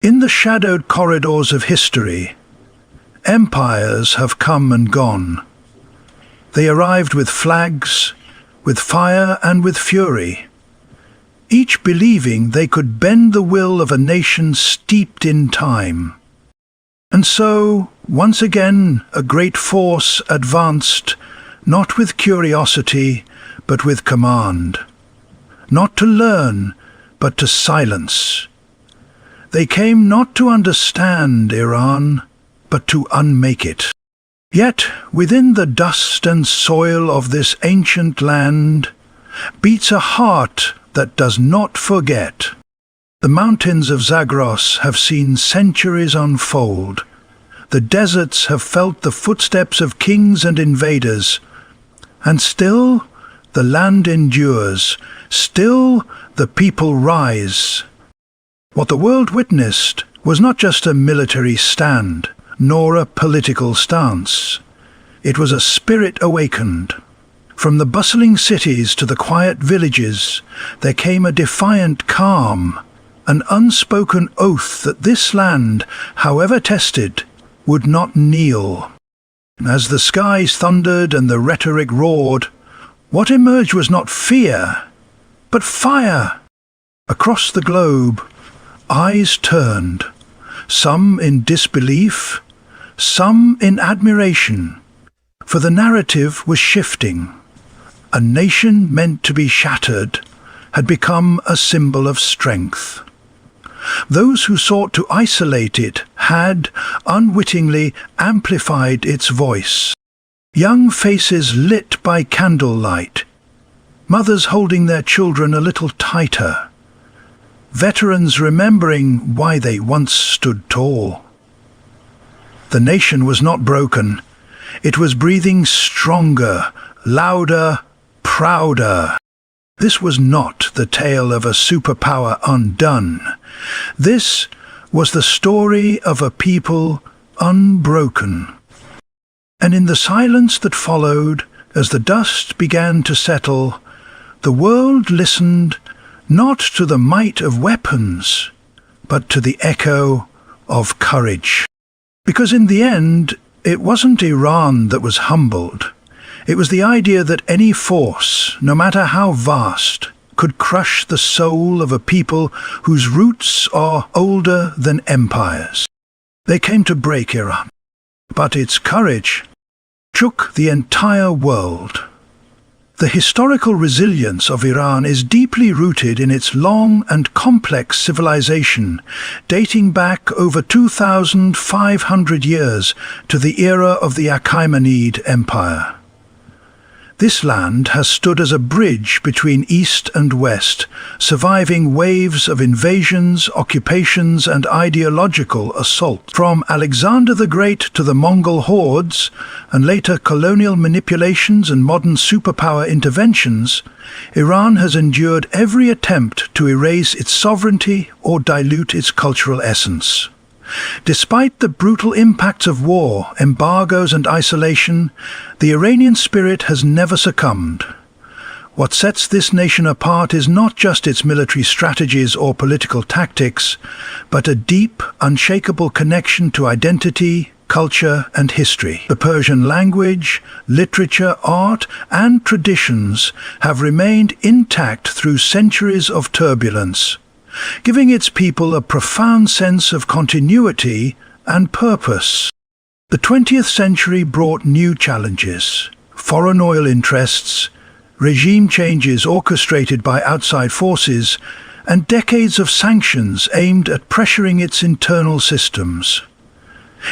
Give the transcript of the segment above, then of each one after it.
In the shadowed corridors of history, empires have come and gone. They arrived with flags, with fire and with fury, each believing they could bend the will of a nation steeped in time. And so, once again, a great force advanced, not with curiosity, but with command. Not to learn, but to silence. They came not to understand Iran, but to unmake it. Yet, within the dust and soil of this ancient land, beats a heart that does not forget. The mountains of Zagros have seen centuries unfold. The deserts have felt the footsteps of kings and invaders. And still, the land endures. Still, the people rise. What the world witnessed was not just a military stand, nor a political stance. It was a spirit awakened. From the bustling cities to the quiet villages, there came a defiant calm, an unspoken oath that this land, however tested, would not kneel. As the skies thundered and the rhetoric roared, what emerged was not fear, but fire. Across the globe, eyes turned, some in disbelief, some in admiration, for the narrative was shifting. A nation meant to be shattered had become a symbol of strength. Those who sought to isolate it had, unwittingly, amplified its voice. Young faces lit by candlelight, mothers holding their children a little tighter, veterans remembering why they once stood tall. The nation was not broken. It was breathing stronger, louder, prouder. This was not the tale of a superpower undone. This was the story of a people unbroken. And in the silence that followed, as the dust began to settle, the world listened not to the might of weapons, but to the echo of courage. Because in the end, it wasn't Iran that was humbled. It was the idea that any force, no matter how vast, could crush the soul of a people whose roots are older than empires. They came to break Iran, but its courage shook the entire world. The historical resilience of Iran is deeply rooted in its long and complex civilization, dating back over 2,500 years to the era of the Achaemenid Empire. This land has stood as a bridge between East and West, surviving waves of invasions, occupations, and ideological assault. From Alexander the Great to the Mongol hordes, and later colonial manipulations and modern superpower interventions, Iran has endured every attempt to erase its sovereignty or dilute its cultural essence. Despite the brutal impacts of war, embargoes and isolation, the Iranian spirit has never succumbed. What sets this nation apart is not just its military strategies or political tactics, but a deep, unshakable connection to identity, culture and history. The Persian language, literature, art and traditions have remained intact through centuries of turbulence, giving its people a profound sense of continuity and purpose. The 20th century brought new challenges: foreign oil interests, regime changes orchestrated by outside forces, and decades of sanctions aimed at pressuring its internal systems.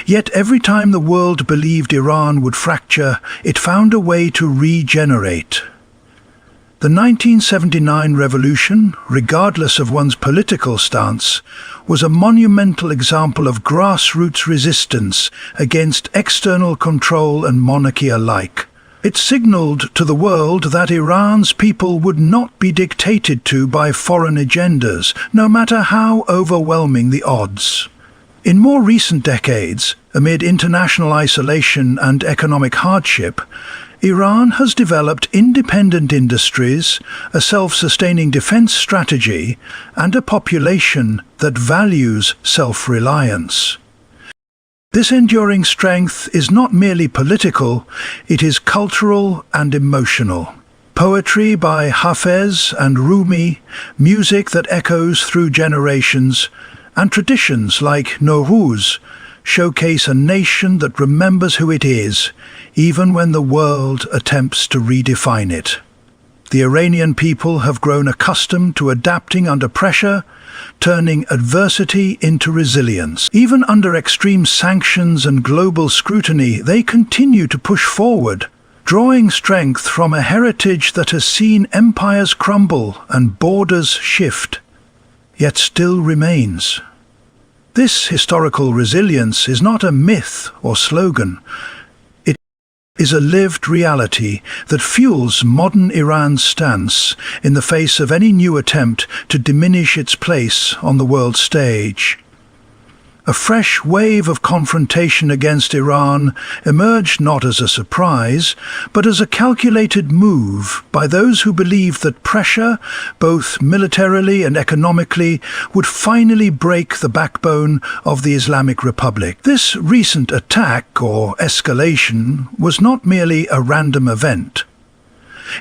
Yet every time the world believed Iran would fracture, it found a way to regenerate. The 1979 revolution, regardless of one's political stance, was a monumental example of grassroots resistance against external control and monarchy alike. It signaled to the world that Iran's people would not be dictated to by foreign agendas, no matter how overwhelming the odds. In more recent decades, amid international isolation and economic hardship, Iran has developed independent industries, a self-sustaining defense strategy, and a population that values self-reliance. This enduring strength is not merely political, it is cultural and emotional. Poetry by Hafez and Rumi, music that echoes through generations, and traditions like Nowruz showcase a nation that remembers who it is, even when the world attempts to redefine it. The Iranian people have grown accustomed to adapting under pressure, turning adversity into resilience. Even under extreme sanctions and global scrutiny, they continue to push forward, drawing strength from a heritage that has seen empires crumble and borders shift, yet still remains. This historical resilience is not a myth or slogan. It is a lived reality that fuels modern Iran's stance in the face of any new attempt to diminish its place on the world stage. A fresh wave of confrontation against Iran emerged not as a surprise, but as a calculated move by those who believed that pressure, both militarily and economically, would finally break the backbone of the Islamic Republic. This recent attack or escalation was not merely a random event.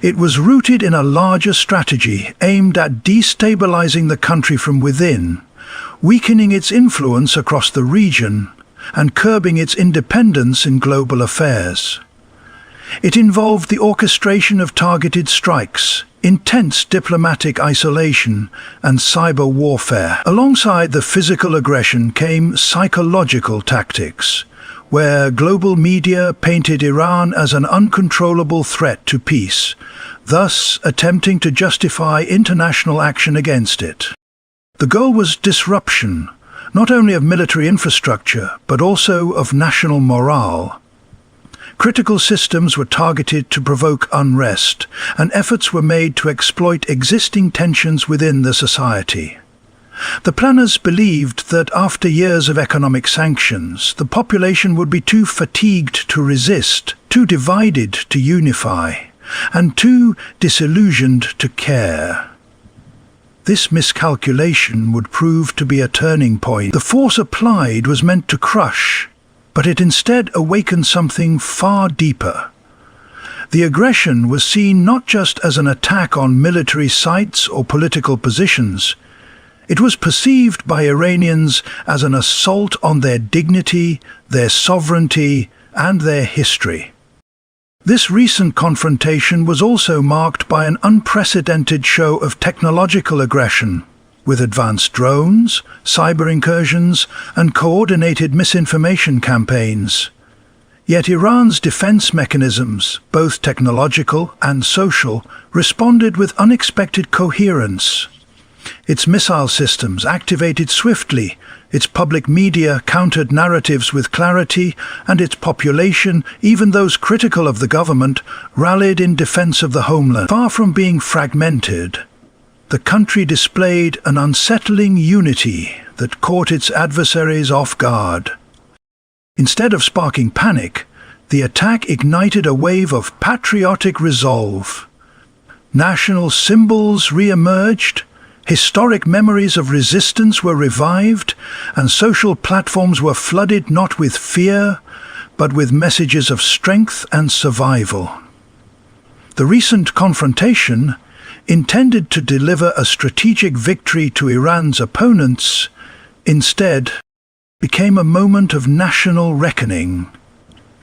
It was rooted in a larger strategy aimed at destabilizing the country from within, weakening its influence across the region and curbing its independence in global affairs. It involved the orchestration of targeted strikes, intense diplomatic isolation, and cyber warfare. Alongside the physical aggression came psychological tactics, where global media painted Iran as an uncontrollable threat to peace, thus attempting to justify international action against it. The goal was disruption, not only of military infrastructure, but also of national morale. Critical systems were targeted to provoke unrest, and efforts were made to exploit existing tensions within the society. The planners believed that after years of economic sanctions, the population would be too fatigued to resist, too divided to unify, and too disillusioned to care. This miscalculation would prove to be a turning point. The force applied was meant to crush, but it instead awakened something far deeper. The aggression was seen not just as an attack on military sites or political positions. It was perceived by Iranians as an assault on their dignity, their sovereignty, and their history. This recent confrontation was also marked by an unprecedented show of technological aggression, with advanced drones, cyber incursions, and coordinated misinformation campaigns. Yet Iran's defense mechanisms, both technological and social, responded with unexpected coherence. Its missile systems activated swiftly, its public media countered narratives with clarity, and its population, even those critical of the government, rallied in defense of the homeland. Far from being fragmented, the country displayed an unsettling unity that caught its adversaries off guard. Instead of sparking panic, the attack ignited a wave of patriotic resolve. National symbols re-emerged, historic memories of resistance were revived, and social platforms were flooded not with fear, but with messages of strength and survival. The recent confrontation, intended to deliver a strategic victory to Iran's opponents, instead became a moment of national reckoning.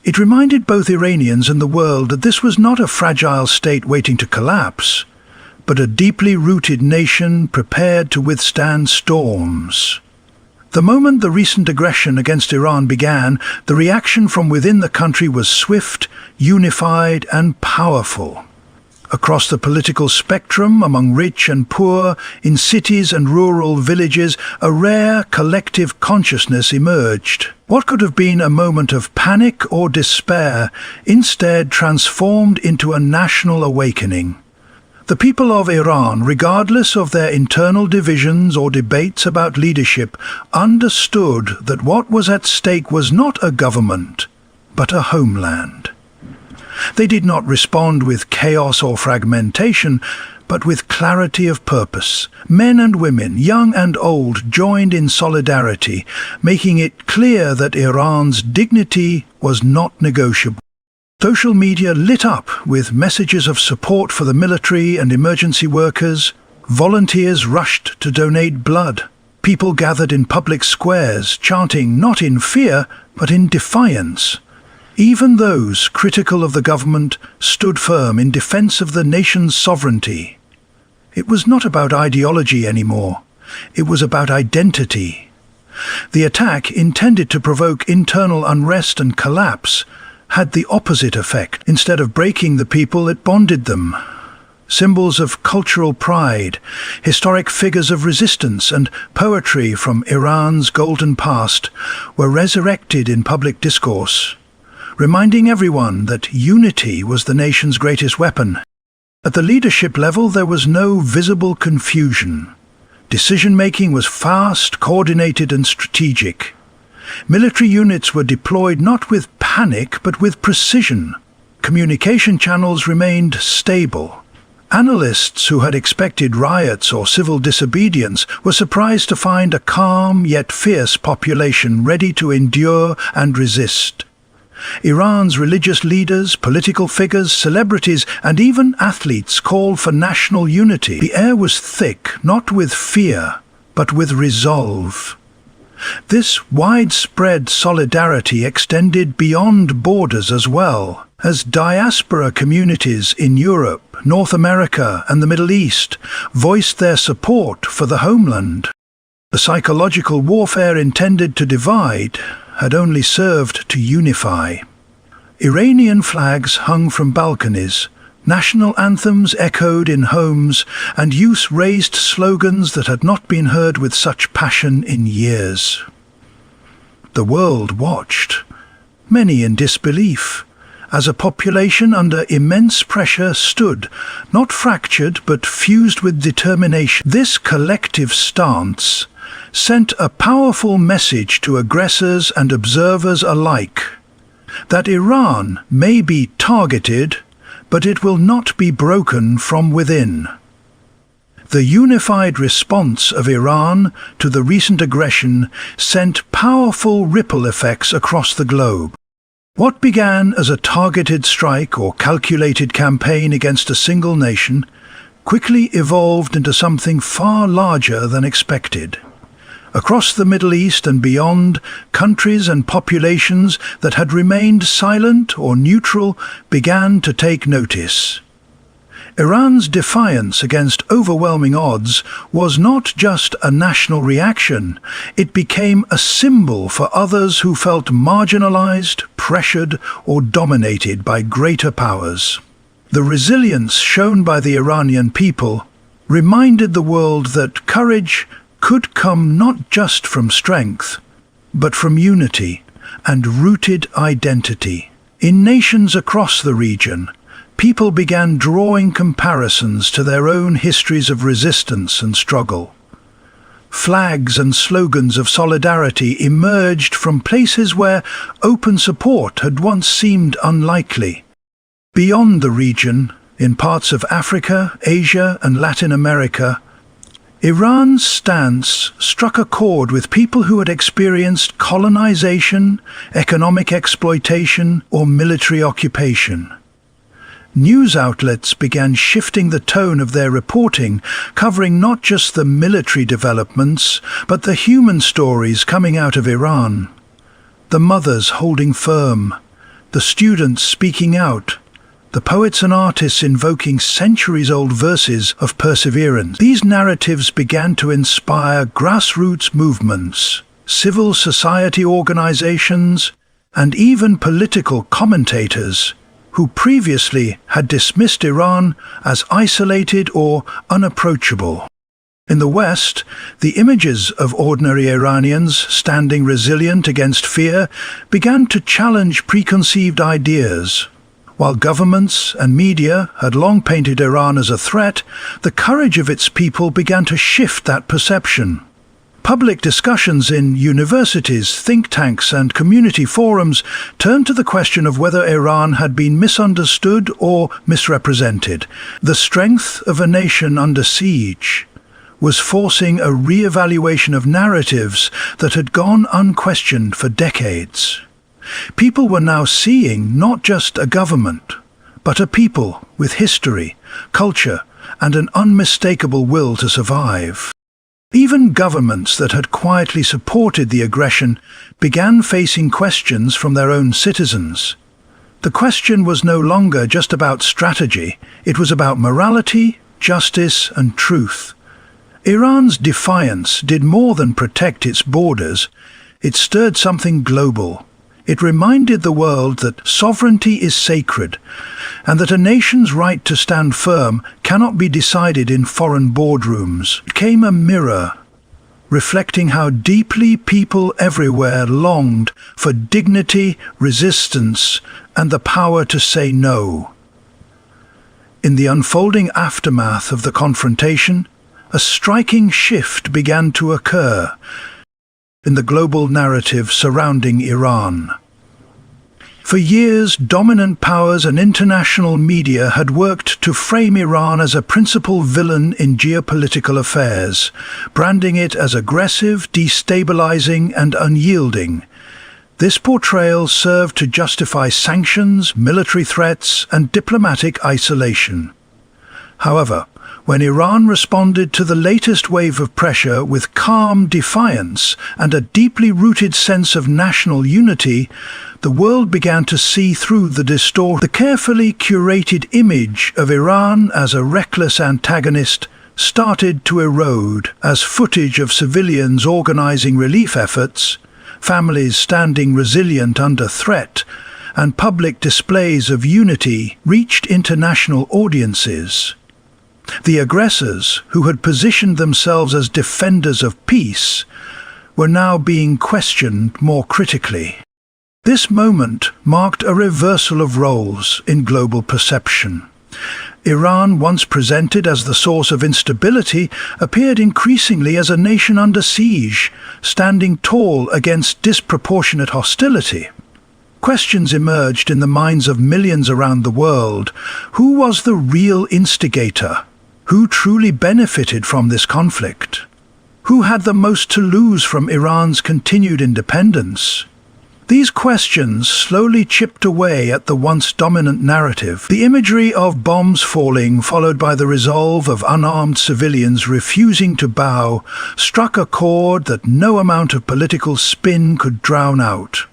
It reminded both Iranians and the world that this was not a fragile state waiting to collapse, but a deeply rooted nation prepared to withstand storms. The moment the recent aggression against Iran began, the reaction from within the country was swift, unified, and powerful. Across the political spectrum, among rich and poor, in cities and rural villages, a rare collective consciousness emerged. What could have been a moment of panic or despair instead transformed into a national awakening. The people of Iran, regardless of their internal divisions or debates about leadership, understood that what was at stake was not a government, but a homeland. They did not respond with chaos or fragmentation, but with clarity of purpose. Men and women, young and old, joined in solidarity, making it clear that Iran's dignity was not negotiable. Social media lit up with messages of support for the military and emergency workers. Volunteers rushed to donate blood. People gathered in public squares, chanting not in fear, but in defiance. Even those critical of the government stood firm in defense of the nation's sovereignty. It was not about ideology anymore. It was about identity. The attack, intended to provoke internal unrest and collapse, had the opposite effect. Instead of breaking the people, it bonded them. Symbols of cultural pride, historic figures of resistance, and poetry from Iran's golden past were resurrected in public discourse, reminding everyone that unity was the nation's greatest weapon. At the leadership level, there was no visible confusion. Decision-making was fast, coordinated, and strategic. Military units were deployed not with panic, but with precision. Communication channels remained stable. Analysts who had expected riots or civil disobedience were surprised to find a calm yet fierce population ready to endure and resist. Iran's religious leaders, political figures, celebrities, and even athletes called for national unity. The air was thick, not with fear, but with resolve. This widespread solidarity extended beyond borders as well, as diaspora communities in Europe, North America, and the Middle East voiced their support for the homeland. The psychological warfare intended to divide had only served to unify. Iranian flags hung from balconies, national anthems echoed in homes, and youth raised slogans that had not been heard with such passion in years. The world watched, many in disbelief, as a population under immense pressure stood, not fractured but fused with determination. This collective stance sent a powerful message to aggressors and observers alike, that Iran may be targeted, but it will not be broken from within. The unified response of Iran to the recent aggression sent powerful ripple effects across the globe. What began as a targeted strike or calculated campaign against a single nation quickly evolved into something far larger than expected. Across the Middle East and beyond, countries and populations that had remained silent or neutral began to take notice. Iran's defiance against overwhelming odds was not just a national reaction, it became a symbol for others who felt marginalized, pressured, or dominated by greater powers. The resilience shown by the Iranian people reminded the world that courage could come not just from strength, but from unity and rooted identity. In nations across the region, people began drawing comparisons to their own histories of resistance and struggle. Flags and slogans of solidarity emerged from places where open support had once seemed unlikely. Beyond the region, in parts of Africa, Asia, and Latin America, Iran's stance struck a chord with people who had experienced colonization, economic exploitation, or military occupation. News outlets began shifting the tone of their reporting, covering not just the military developments, but the human stories coming out of Iran. The mothers holding firm, the students speaking out, the poets and artists invoking centuries-old verses of perseverance. These narratives began to inspire grassroots movements, civil society organizations, and even political commentators who previously had dismissed Iran as isolated or unapproachable. In the West, the images of ordinary Iranians standing resilient against fear began to challenge preconceived ideas. While governments and media had long painted Iran as a threat, the courage of its people began to shift that perception. Public discussions in universities, think tanks and community forums turned to the question of whether Iran had been misunderstood or misrepresented. The strength of a nation under siege was forcing a re-evaluation of narratives that had gone unquestioned for decades. People were now seeing not just a government, but a people with history, culture, and an unmistakable will to survive. Even governments that had quietly supported the aggression began facing questions from their own citizens. The question was no longer just about strategy, it was about morality, justice, and truth. Iran's defiance did more than protect its borders, it stirred something global. It reminded the world that sovereignty is sacred, and that a nation's right to stand firm cannot be decided in foreign boardrooms. It became a mirror, reflecting how deeply people everywhere longed for dignity, resistance, and the power to say no. In the unfolding aftermath of the confrontation, a striking shift began to occur in the global narrative surrounding Iran. For years, dominant powers and international media had worked to frame Iran as a principal villain in geopolitical affairs, branding it as aggressive, destabilizing, and unyielding. This portrayal served to justify sanctions, military threats, and diplomatic isolation. However, when Iran responded to the latest wave of pressure with calm defiance and a deeply rooted sense of national unity, the world began to see through the carefully curated image of Iran as a reckless antagonist started to erode as footage of civilians organizing relief efforts, families standing resilient under threat, and public displays of unity reached international audiences. The aggressors, who had positioned themselves as defenders of peace, were now being questioned more critically. This moment marked a reversal of roles in global perception. Iran, once presented as the source of instability, appeared increasingly as a nation under siege, standing tall against disproportionate hostility. Questions emerged in the minds of millions around the world. Who was the real instigator? Who truly benefited from this conflict? Who had the most to lose from Iran's continued independence? These questions slowly chipped away at the once dominant narrative. The imagery of bombs falling, followed by the resolve of unarmed civilians refusing to bow, struck a chord that no amount of political spin could drown out.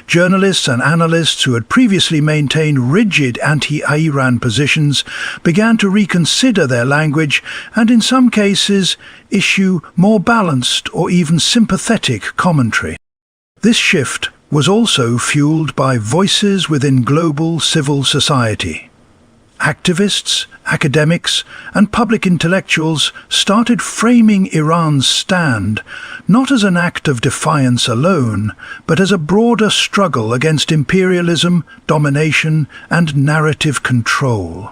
Journalists and analysts who had previously maintained rigid anti-Iran positions began to reconsider their language and, in some cases, issue more balanced or even sympathetic commentary. This shift was also fueled by voices within global civil society. Activists, academics, and public intellectuals started framing Iran's stand not as an act of defiance alone, but as a broader struggle against imperialism, domination, and narrative control.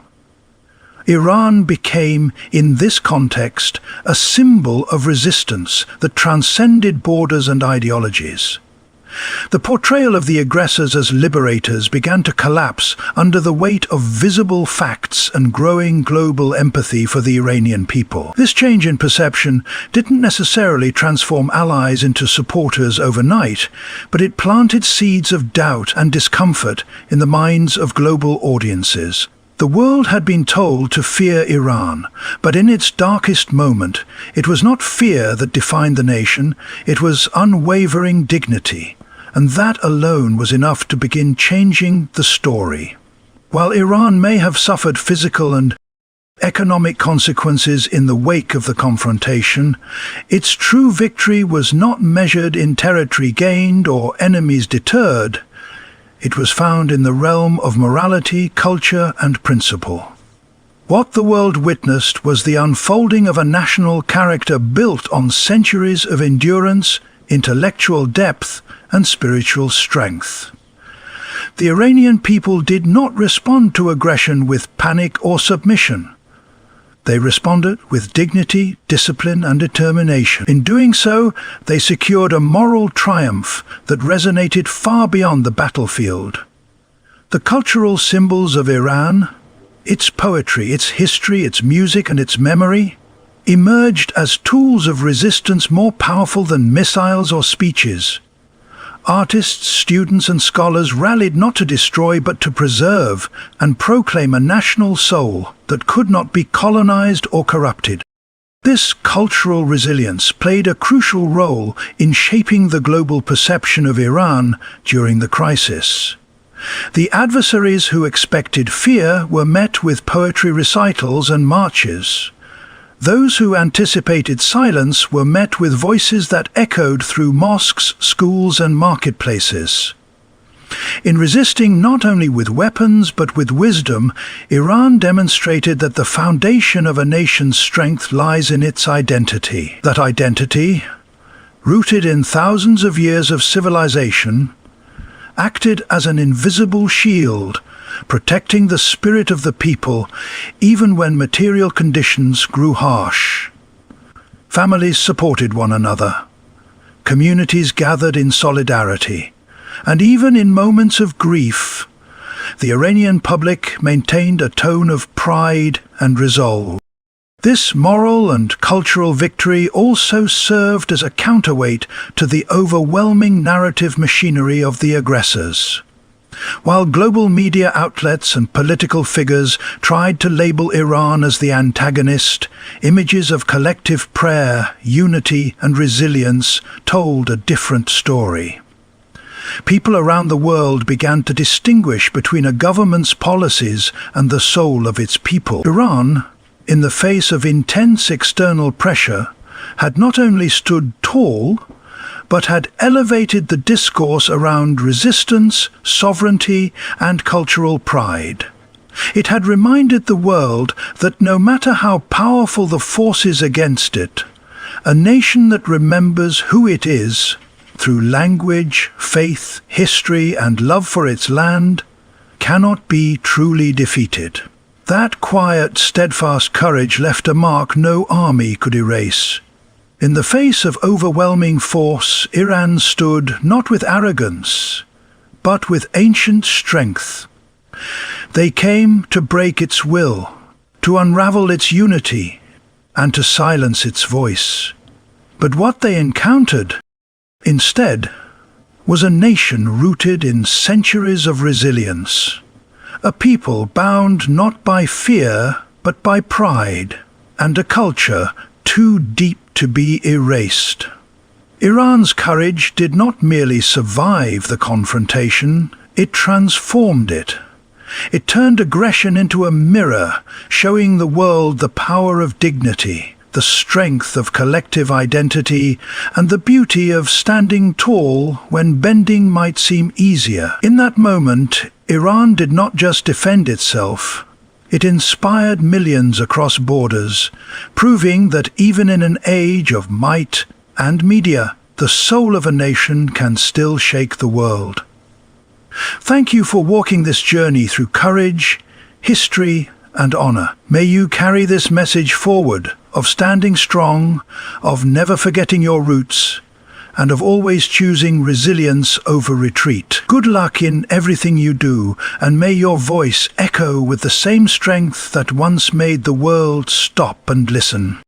Iran became, in this context, a symbol of resistance that transcended borders and ideologies. The portrayal of the aggressors as liberators began to collapse under the weight of visible facts and growing global empathy for the Iranian people. This change in perception didn't necessarily transform allies into supporters overnight, but it planted seeds of doubt and discomfort in the minds of global audiences. The world had been told to fear Iran, but in its darkest moment, it was not fear that defined the nation, it was unwavering dignity, and that alone was enough to begin changing the story. While Iran may have suffered physical and economic consequences in the wake of the confrontation, its true victory was not measured in territory gained or enemies deterred. It was found in the realm of morality, culture, and principle. What the world witnessed was the unfolding of a national character built on centuries of endurance, intellectual depth, and spiritual strength. The Iranian people did not respond to aggression with panic or submission. They responded with dignity, discipline, and determination. In doing so, they secured a moral triumph that resonated far beyond the battlefield. The cultural symbols of Iran, its poetry, its history, its music, and its memory, emerged as tools of resistance more powerful than missiles or speeches. Artists, students, and scholars rallied not to destroy but to preserve and proclaim a national soul that could not be colonized or corrupted. This cultural resilience played a crucial role in shaping the global perception of Iran during the crisis. The adversaries who expected fear were met with poetry recitals and marches. Those who anticipated silence were met with voices that echoed through mosques, schools, and marketplaces. In resisting not only with weapons but with wisdom, Iran demonstrated that the foundation of a nation's strength lies in its identity. That identity, rooted in thousands of years of civilization, acted as an invisible shield, protecting the spirit of the people even when material conditions grew harsh. Families supported one another. Communities gathered in solidarity. And even in moments of grief, the Iranian public maintained a tone of pride and resolve. This moral and cultural victory also served as a counterweight to the overwhelming narrative machinery of the aggressors. While global media outlets and political figures tried to label Iran as the antagonist, images of collective prayer, unity, and resilience told a different story. People around the world began to distinguish between a government's policies and the soul of its people. Iran, in the face of intense external pressure, had not only stood tall, but had elevated the discourse around resistance, sovereignty, and cultural pride. It had reminded the world that no matter how powerful the forces against it, a nation that remembers who it is, through language, faith, history, and love for its land, cannot be truly defeated. That quiet, steadfast courage left a mark no army could erase. In the face of overwhelming force, Iran stood not with arrogance, but with ancient strength. They came to break its will, to unravel its unity, and to silence its voice. But what they encountered, instead, was a nation rooted in centuries of resilience, a people bound not by fear but by pride, and a culture too deep to be erased. Iran's courage did not merely survive the confrontation, it transformed it. It turned aggression into a mirror, showing the world the power of dignity, the strength of collective identity, and the beauty of standing tall when bending might seem easier. In that moment, Iran did not just defend itself, it inspired millions across borders, proving that even in an age of might and media, the soul of a nation can still shake the world. Thank you for walking this journey through courage, history, and honor. May you carry this message forward of standing strong, of never forgetting your roots, and of always choosing resilience over retreat. Good luck in everything you do, and may your voice echo with the same strength that once made the world stop and listen.